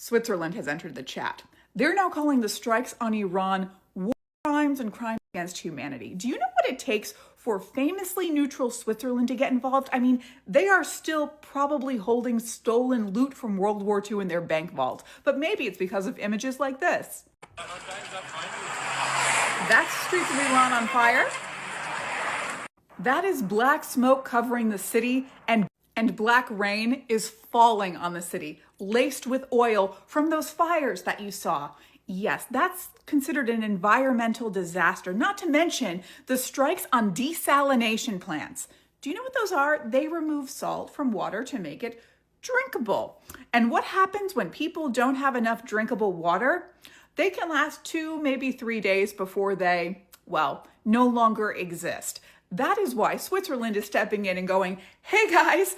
Switzerland has entered the chat. They're now calling the strikes on Iran war crimes and crimes against humanity. Do you know what it takes for famously neutral Switzerland to get involved? I mean, they are still probably holding stolen loot from World War II in their bank vault, but maybe it's because of images like this. That's streets of Iran on fire. That is black smoke covering the city, and black rain is falling on the city, laced with oil from those fires that you saw. Yes, that's considered an environmental disaster, not to mention the strikes on desalination plants. Do you know what those are? They remove salt from water to make it drinkable. And what happens when people don't have enough drinkable water? They can last 2, maybe 3 days before they, well, no longer exist. That is why Switzerland is stepping in and going, hey guys,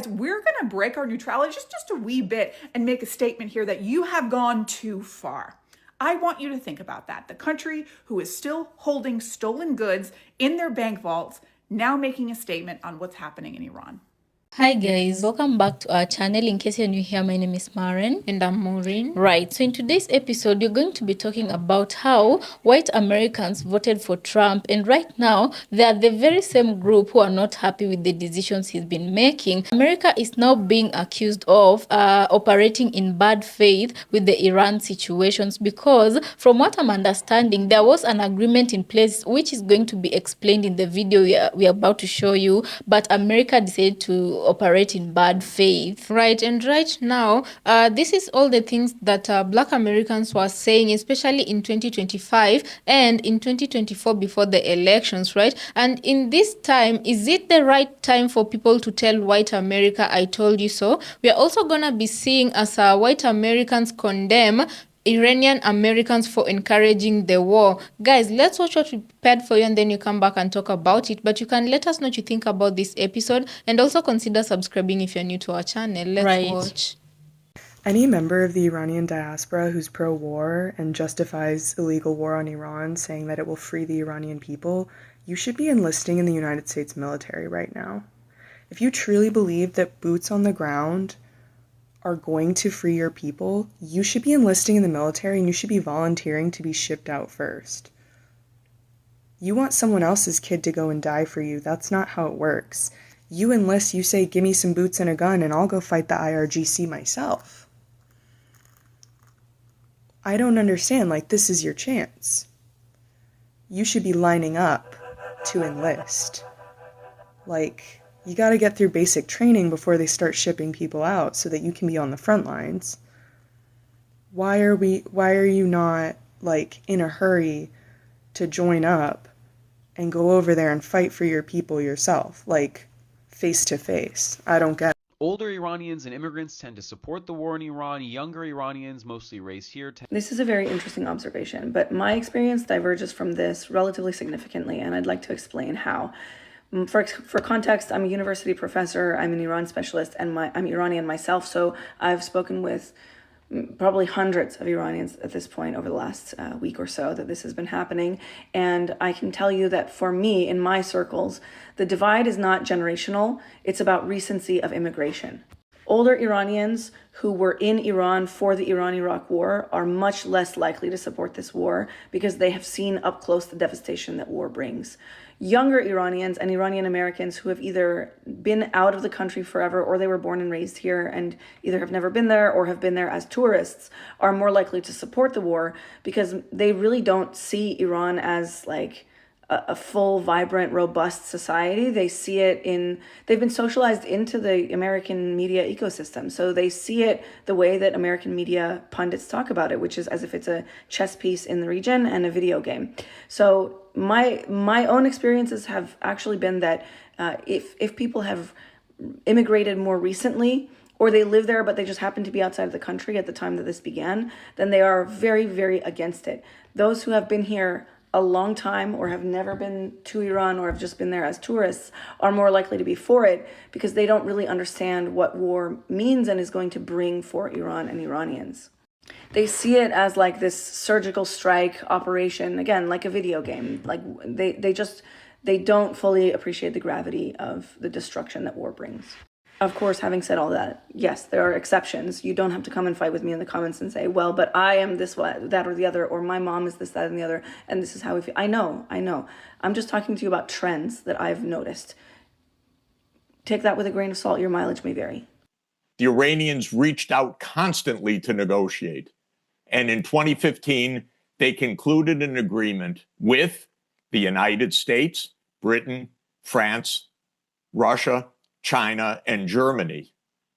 we're going to break our neutrality just a wee bit and make a statement here that you have gone too far. I want you to think about that. The country who is still holding stolen goods in their bank vaults, now making a statement on what's happening in Iran. Hi guys, welcome back to our channel. In case you're new here, my name is Maren. And I'm Maureen. Right, so in today's episode, you're going to be talking about how white Americans voted for Trump. And right now, they are the very same group who are not happy with the decisions he's been making. America is now being accused of operating in bad faith with the Iran situations because from what I'm understanding, there was an agreement in place which is going to be explained in the video we are about to show you. But America decided to operate in bad faith. Right, and right now, this is all the things that Black Americans were saying, especially in 2025 and in 2024 before the elections, right? And in this time, is it the right time for people to tell white America, I told you so? We are also going to be seeing as white Americans condemn Iranian Americans for encouraging the war. Guys, let's watch what we prepared for you and then you come back and talk about it. But you can let us know what you think about this episode and also consider subscribing if you're new to our channel. Let's watch. Any member of the Iranian diaspora who's pro-war and justifies illegal war on Iran, saying that it will free the Iranian people, you should be enlisting in the United States military right now. If you truly believe that boots on the ground are going to free your people, you should be enlisting in the military and you should be volunteering to be shipped out first. You want someone else's kid to go and die for you. That's not how it works. You enlist, you say, give me some boots and a gun and I'll go fight the IRGC myself. I don't understand, like, this is your chance. You should be lining up to enlist. Like, you got to get through basic training before they start shipping people out so that you can be on the front lines. Why are you not, like, in a hurry to join up and go over there and fight for your people yourself, like, face to face? I don't get it. Older Iranians and immigrants tend to support the war in Iran. Younger Iranians, mostly raised here, This is a very interesting observation, but my experience diverges from this relatively significantly, and I'd like to explain how. For context, I'm a university professor, I'm an Iran specialist, and I'm Iranian myself, so I've spoken with probably hundreds of Iranians at this point over the last week or so that this has been happening. And I can tell you that for me, in my circles, the divide is not generational, it's about recency of immigration. Older Iranians who were in Iran for the Iran-Iraq war are much less likely to support this war because they have seen up close the devastation that war brings. Younger Iranians and Iranian Americans who have either been out of the country forever or they were born and raised here and either have never been there or have been there as tourists are more likely to support the war because they really don't see Iran as like a full, vibrant, robust society. They see it they've been socialized into the American media ecosystem. So they see it the way that American media pundits talk about it, which is as if it's a chess piece in the region and a video game. So my own experiences have actually been that if people have immigrated more recently, or they live there, but they just happen to be outside of the country at the time that this began, then they are very, very against it. Those who have been here a long time or have never been to Iran or have just been there as tourists are more likely to be for it because they don't really understand what war means and is going to bring for Iran and Iranians. They see it as like this surgical strike operation, again, like a video game. Like they don't fully appreciate the gravity of the destruction that war brings. Of course, having said all that, yes, there are exceptions. You don't have to come and fight with me in the comments and say, well, but I am this, that, or the other, or my mom is this, that, and the other, and this is how we feel. I know. I'm just talking to you about trends that I've noticed. Take that with a grain of salt. Your mileage may vary. The Iranians reached out constantly to negotiate. And in 2015, they concluded an agreement with the United States, Britain, France, Russia, China, and Germany,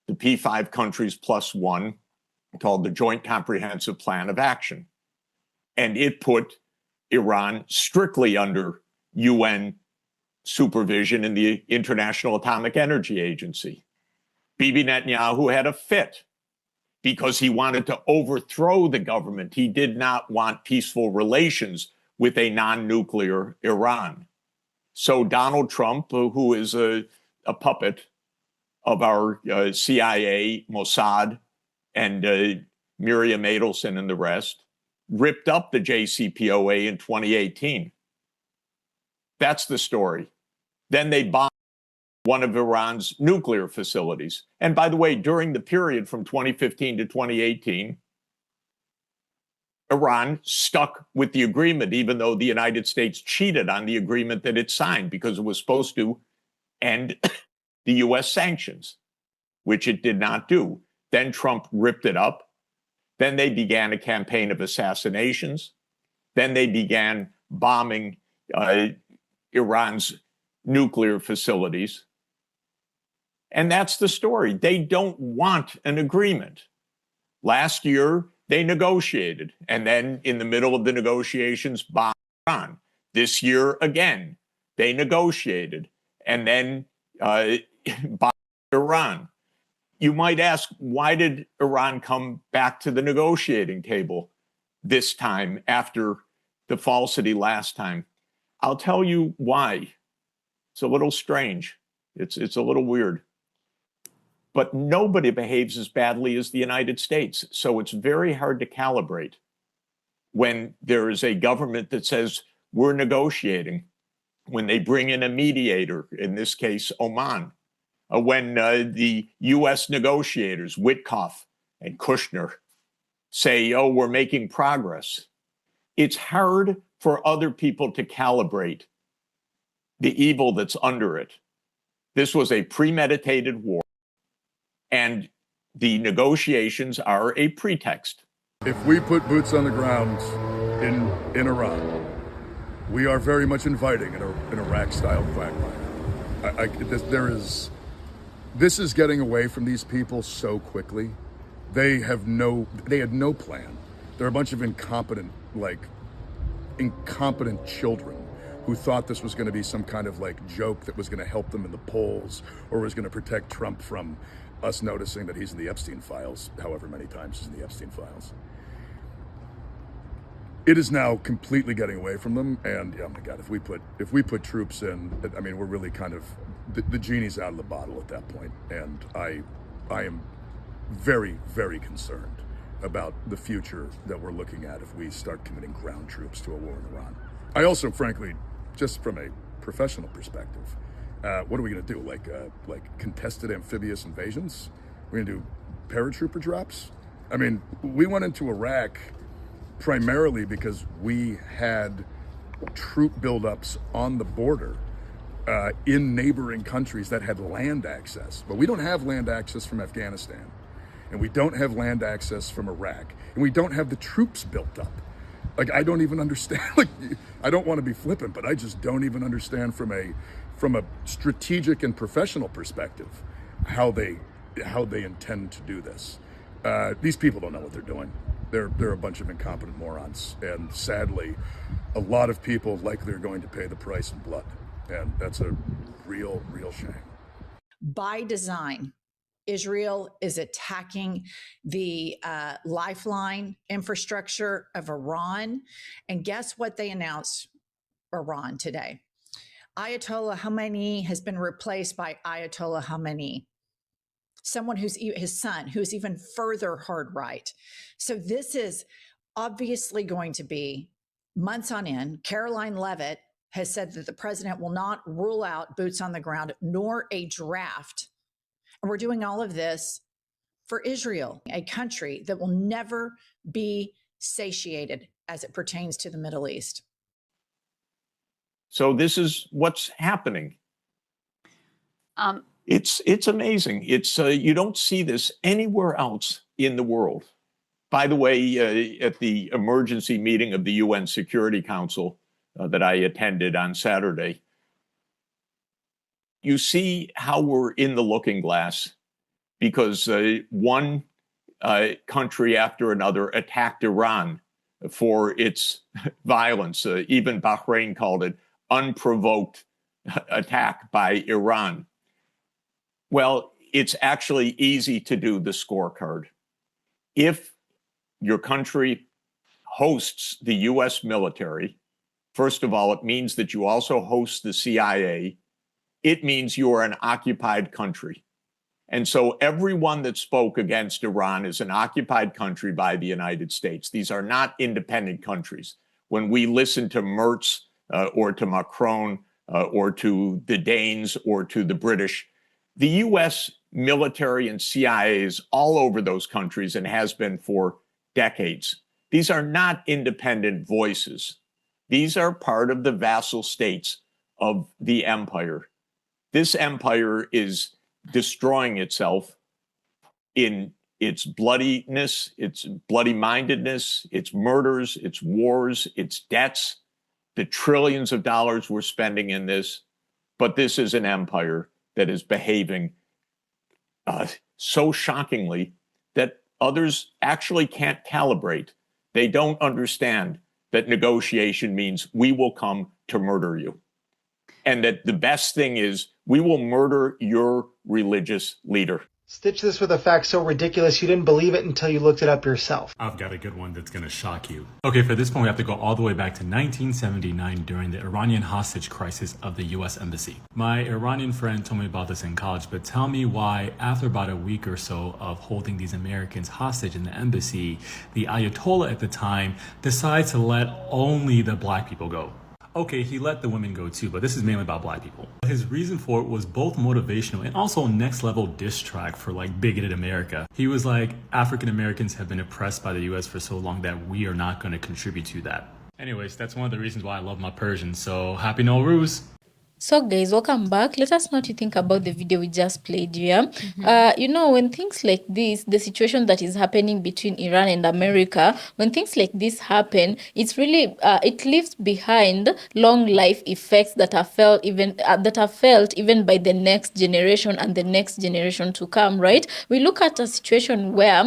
the P5 countries plus one, called the Joint Comprehensive Plan of Action. And it put Iran strictly under UN supervision in the International Atomic Energy Agency. Bibi Netanyahu had a fit because he wanted to overthrow the government. He did not want peaceful relations with a non-nuclear Iran. So Donald Trump, who is a puppet of our CIA, Mossad, and Miriam Adelson and the rest, ripped up the JCPOA in 2018. That's the story. Then they bombed one of Iran's nuclear facilities. And by the way, during the period from 2015 to 2018, Iran stuck with the agreement, even though the United States cheated on the agreement that it signed because it was supposed to end the US sanctions, which it did not do. Then Trump ripped it up. Then they began a campaign of assassinations. Then they began bombing Iran's nuclear facilities. And that's the story. They don't want an agreement. Last year, they negotiated. And then in the middle of the negotiations, bombed Iran. This year, again, they negotiated. And then bombed Iran. You might ask, why did Iran come back to the negotiating table this time after the falsity last time? I'll tell you why. It's a little strange. It's a little weird. But nobody behaves as badly as the United States. So it's very hard to calibrate when there is a government that says, we're negotiating, when they bring in a mediator, in this case, Oman, when the US negotiators, Witkoff and Kushner, say, oh, we're making progress. It's hard for other people to calibrate the evil that's under it. This was a premeditated war, and the negotiations are a pretext. If we put boots on the ground in Iran, we are very much inviting an Iraq-style quagmire. This is getting away from these people so quickly. They had no plan. They're a bunch of incompetent children who thought this was going to be some kind of joke that was going to help them in the polls or was going to protect Trump from us noticing that he's in the Epstein files, however many times he's in the Epstein files. It is now completely getting away from them, and oh my God, if we put troops in, I mean, we're really kind of the genie's out of the bottle at that point, and I am very, very concerned about the future that we're looking at if we start committing ground troops to a war in Iran. I also, frankly, just from a professional perspective, what are we going to do? Like contested amphibious invasions? We're going to do paratrooper drops? I mean, we went into Iraq primarily because we had troop buildups on the border in neighboring countries that had land access. But we don't have land access from Afghanistan, and we don't have land access from Iraq, and we don't have the troops built up. I don't even understand. I don't want to be flippant, but I just don't even understand from a strategic and professional perspective how they intend to do this. These people don't know what they're doing. They're a bunch of incompetent morons, and sadly, a lot of people likely are going to pay the price in blood, and that's a real shame. By design, Israel is attacking the lifeline infrastructure of Iran, and guess what they announced, Iran, today? Ayatollah Khamenei has been replaced by Ayatollah Khamenei, someone who's his son, who's even further hard right. So this is obviously going to be months on end. Caroline Leavitt has said that the president will not rule out boots on the ground nor a draft We're doing all of this for Israel, a country that will never be satiated as it pertains to the Middle East. So this is what's happening. It's amazing. It's you don't see this anywhere else in the world. By the way, at the emergency meeting of the UN Security Council that I attended on Saturday, you see how we're in the looking glass because one country after another attacked Iran for its violence. Even Bahrain called it unprovoked attack by Iran. Well, it's actually easy to do the scorecard. If your country hosts the US military, first of all, it means that you also host the CIA. It means you are an occupied country. And so everyone that spoke against Iran is an occupied country by the United States. These are not independent countries. When we listen to Merz or to Macron or to the Danes or to the British, the US military and CIA is all over those countries and has been for decades. These are not independent voices. These are part of the vassal states of the empire. This empire is destroying itself in its bloodiness, its bloody-mindedness, its murders, its wars, its debts, the trillions of dollars we're spending in this. But this is an empire that is behaving so shockingly that others actually can't calibrate. They don't understand that negotiation means we will come to murder you. And that the best thing is we will murder your religious leader. Stitch this with a fact so ridiculous you didn't believe it until you looked it up yourself. I've got a good one that's going to shock you. Okay, for this one, we have to go all the way back to 1979 during the Iranian hostage crisis of the U.S. Embassy. My Iranian friend told me about this in college, but tell me why, after about a week or so of holding these Americans hostage in the embassy, the Ayatollah at the time decides to let only the black people go. Okay, he let the women go too, but this is mainly about black people. His reason for it was both motivational and also a next level diss track for like bigoted America. He was like, African Americans have been oppressed by the US for so long that we are not going to contribute to that. Anyways, that's one of the reasons why I love my Persian, so happy Nowruz! So guys, welcome back. Let us know what you think about the video we just played here. You know, when things like this, the situation that is happening between Iran and America, when things like this happen, it's really, it leaves behind long life effects that are felt even by the next generation and the next generation to come, right? We look at a situation where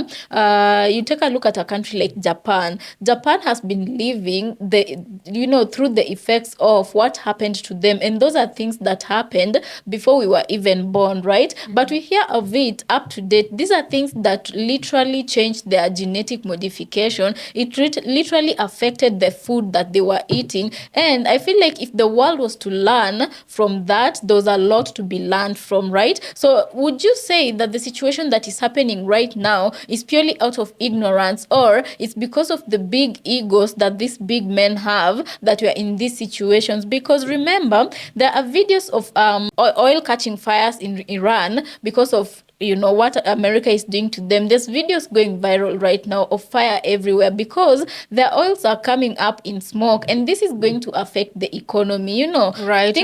you take a look at a country like Japan. Japan has been living through the effects of what happened to them, and those are things that happened before we were even born, right? But we hear of it up to date. These are things that literally changed their genetic modification. It literally affected the food that they were eating. And I feel like if the world was to learn from that, there was a lot to be learned from, right? So would you say that the situation that is happening right now is purely out of ignorance, or it's because of the big egos that these big men have that we are in these situations? Because remember, there are videos of oil catching fires in Iran because of what America is doing to them. There's videos going viral right now of fire everywhere because the oils are coming up in smoke, and this is going to affect the economy, Right.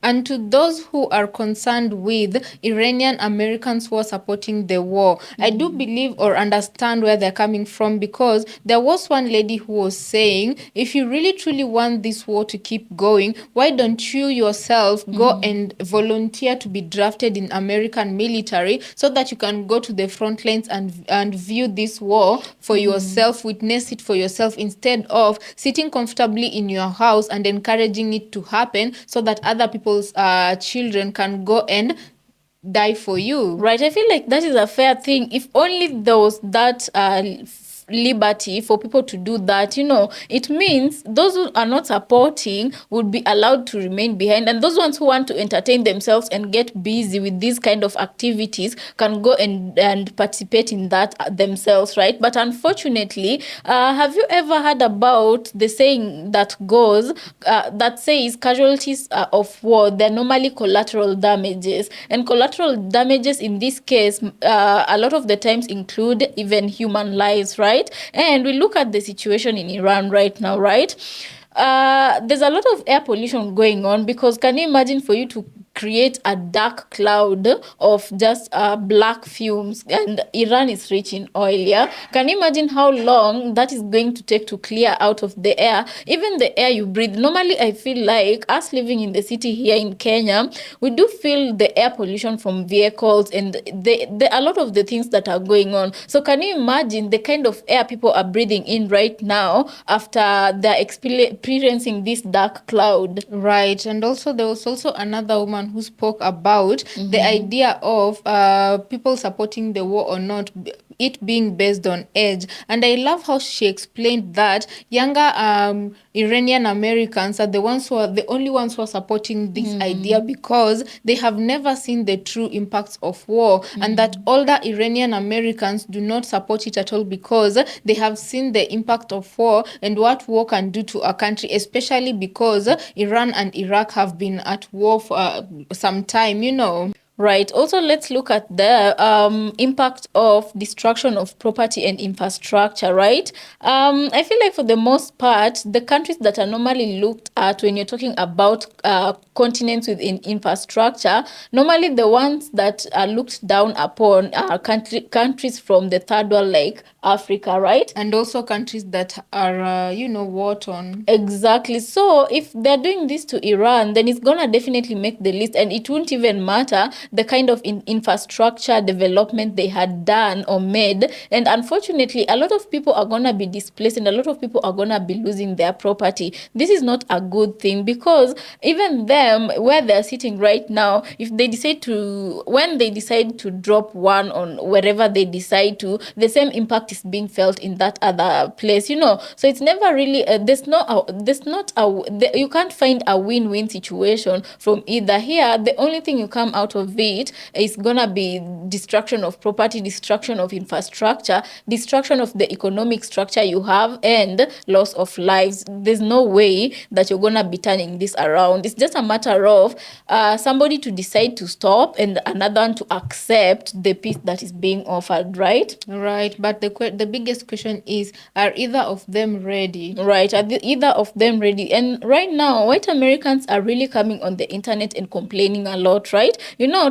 And to those who are concerned with Iranian Americans who are supporting the war, I do believe or understand where they're coming from, because there was one lady who was saying, if you really truly want this war to keep going, why don't you yourself go and volunteer to be drafted in American military so that you can go to the front lines and view this war for yourself, witness it for yourself, instead of sitting comfortably in your house and encouraging it to happen so that other people's children can go and die for you. Right, I feel like that is a fair thing. If only there was that liberty for people to do that, it means those who are not supporting would be allowed to remain behind, and those ones who want to entertain themselves and get busy with these kind of activities can go and participate in that themselves, right? But unfortunately, have you ever heard about the saying that goes that says casualties of war, they're normally collateral damages, and collateral damages in this case a lot of the times include even human lives, right? And we look at the situation in Iran right now, right? There's a lot of air pollution going on, because can you imagine for you to create a dark cloud of just black fumes, and Iran is rich in oil, yeah? Can you imagine how long that is going to take to clear out of the air? Even the air you breathe. Normally, I feel like us living in the city here in Kenya, we do feel the air pollution from vehicles and a lot of the things that are going on. So can you imagine the kind of air people are breathing in right now after they're experiencing this dark cloud? Right. And also there was also another woman who spoke about the idea of people supporting the war or not, it being based on age. And I love how she explained that younger Iranian Americans are the only ones who are supporting this idea, because they have never seen the true impacts of war, and that older Iranian Americans do not support it at all, because they have seen the impact of war and what war can do to a country, especially because Iran and Iraq have been at war for some time, Right. Also, let's look at the impact of destruction of property and infrastructure, right? I feel like for the most part, the countries that are normally looked at when you're talking about continents within infrastructure, normally the ones that are looked down upon are countries from the third world, like Africa, right? And also countries that are, war-torn. Exactly. So if they're doing this to Iran, then it's going to definitely make the list, and it won't even matter the kind of infrastructure development they had done or made. And unfortunately, a lot of people are going to be displaced, and a lot of people are going to be losing their property. This is not a good thing, because even them, where they're sitting right now, if they when they decide to drop one on wherever they decide to, the same impact is being felt in that other place, So it's never really, you can't find a win-win situation from either. Here, the only thing you come out of it is gonna be destruction of property, destruction of infrastructure, destruction of the economic structure you have, and loss of lives. There's no way that you're gonna be turning this around. It's just a matter of somebody to decide to stop and another one to accept the peace that is being offered, right? Right, but the biggest question is, are either of them ready? Right, are either of them ready? And right now, white Americans are really coming on the internet and complaining a lot, right?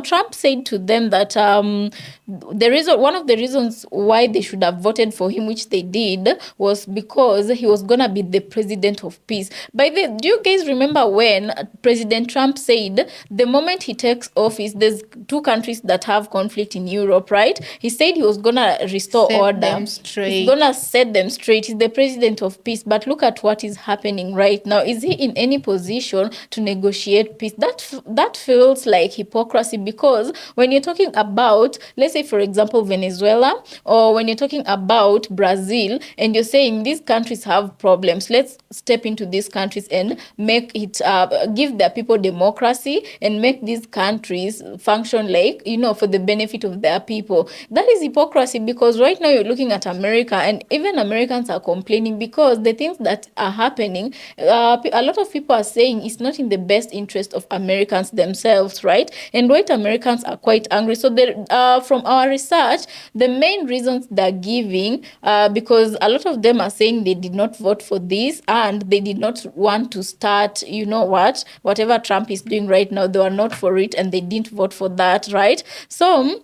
Trump said to them that one of the reasons why they should have voted for him, which they did, was because he was gonna be the president of peace. Do you guys remember when President Trump said the moment he takes office, there's two countries that have conflict in Europe, right? He said he was gonna restore order. He's gonna set them straight. He's the president of peace. But look at what is happening right now. Is he in any position to negotiate peace? That feels like hypocrisy, because when you're talking about, let's say, for example, Venezuela, or when you're talking about Brazil, and you're saying these countries have problems, let's step into these countries and make it, give their people democracy and make these countries function like, for the benefit of their people. That is hypocrisy, because right now you're looking at America, and even Americans are complaining because the things that are happening, a lot of people are saying it's not in the best interest of Americans themselves, right? And white Americans are quite angry. So from our research, the main reasons they're giving, because a lot of them are saying they did not vote for this, and they did not want to start, whatever Trump is doing right now, they were not for it, and they didn't vote for that, right? So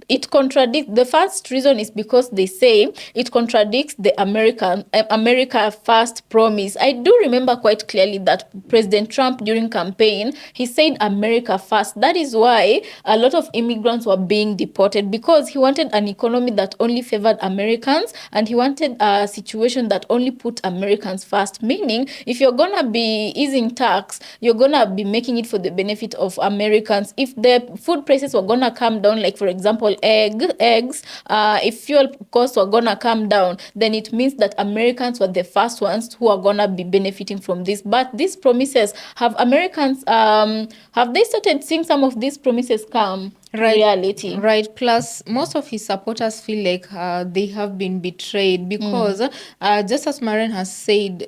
it contradicts. The first reason is because they say it contradicts the America First promise. I do remember quite clearly that President Trump, during campaign, he said America First. That is why a lot of immigrants were being deported, because he wanted an economy that only favored Americans, and he wanted a situation that only put Americans first. Meaning, if you're gonna be easing tax, you're gonna be making it for the benefit of Americans. If the food prices were gonna come down, like for example, eggs, if fuel costs were gonna come down, then it means that Americans were the first ones who are gonna be benefiting from this. But these promises, have Americans, have they started seeing some of these promises come reality? Right. Plus, most of his supporters feel like they have been betrayed because, just as Maren has said,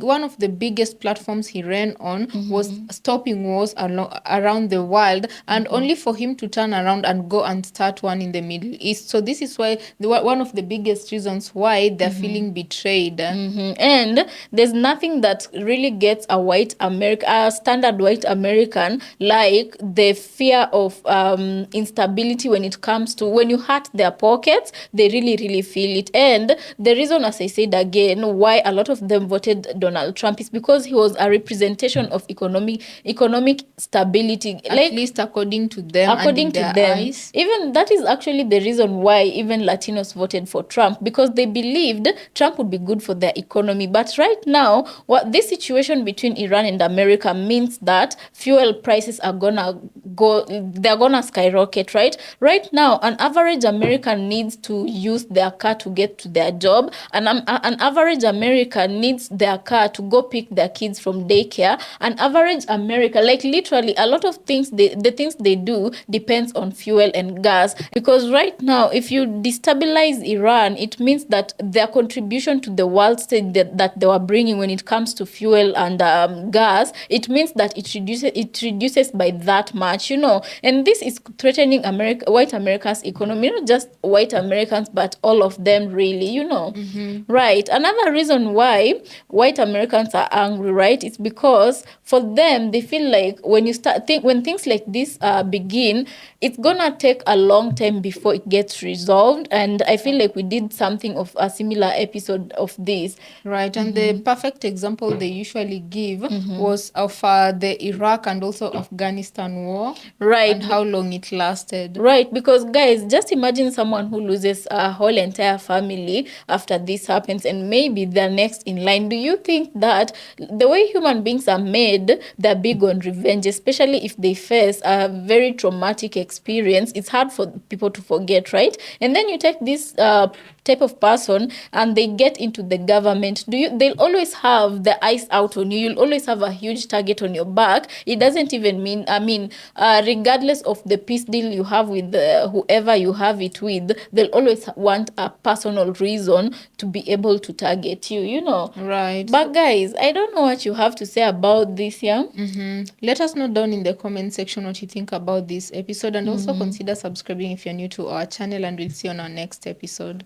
one of the biggest platforms he ran on was stopping wars around the world, and only for him to turn around and go and start one in the Middle East. So this is why one of the biggest reasons why they're feeling betrayed. And there's nothing that really gets a standard white American like the fear of instability when it comes to when you hurt their pockets. They really feel it. And the reason, as I said again, why a lot of them voted Donald Trump is because he was a representation of economic stability, At least according to them, according to them. Eyes. Even that is actually the reason why even Latinos voted for Trump, because they believed Trump would be good for their economy. But right now, what this situation between Iran and America means that fuel prices are gonna skyrocket, right? Right now, an average American needs to use their car to get to their job, and an average American needs their car to go pick their kids from daycare. An average American, like literally a lot of things, the things they do depends on fuel and gas. Because right now, if you destabilize Iran, it means that their contribution to the world stage that they were bringing when it comes to fuel and gas, it means that it reduces by that much, and this is threatening white Americans' economy, not just white Americans, but all of them really, Right. Another reason why white Americans are angry, right, it's because for them, they feel like when things like this begin, it's gonna take a long time before it gets resolved. And I feel like we did something of a similar episode of this. Right. And the perfect example they usually give was of the Iraq and also Afghanistan war. Right. And how long it lasted. Right. Because guys, just imagine someone who loses a whole entire family after this happens, and maybe they're next in line. Do you think that the way human beings are made, they're big on revenge, especially if they face a very traumatic experience? It's hard for people to forget, right? And then you take this type of person and they get into the government. They'll always have the eyes out on you. You'll always have a huge target on your back. It doesn't even mean, regardless of the peace deal you have with whoever you have it with, they'll always want a personal reason to be able to target you, Right. But guys, I don't know what you have to say about this, yeah? Let us know down in the comment section what you think about this episode, and also consider subscribing if you're new to our channel, and we'll see you on our next episode.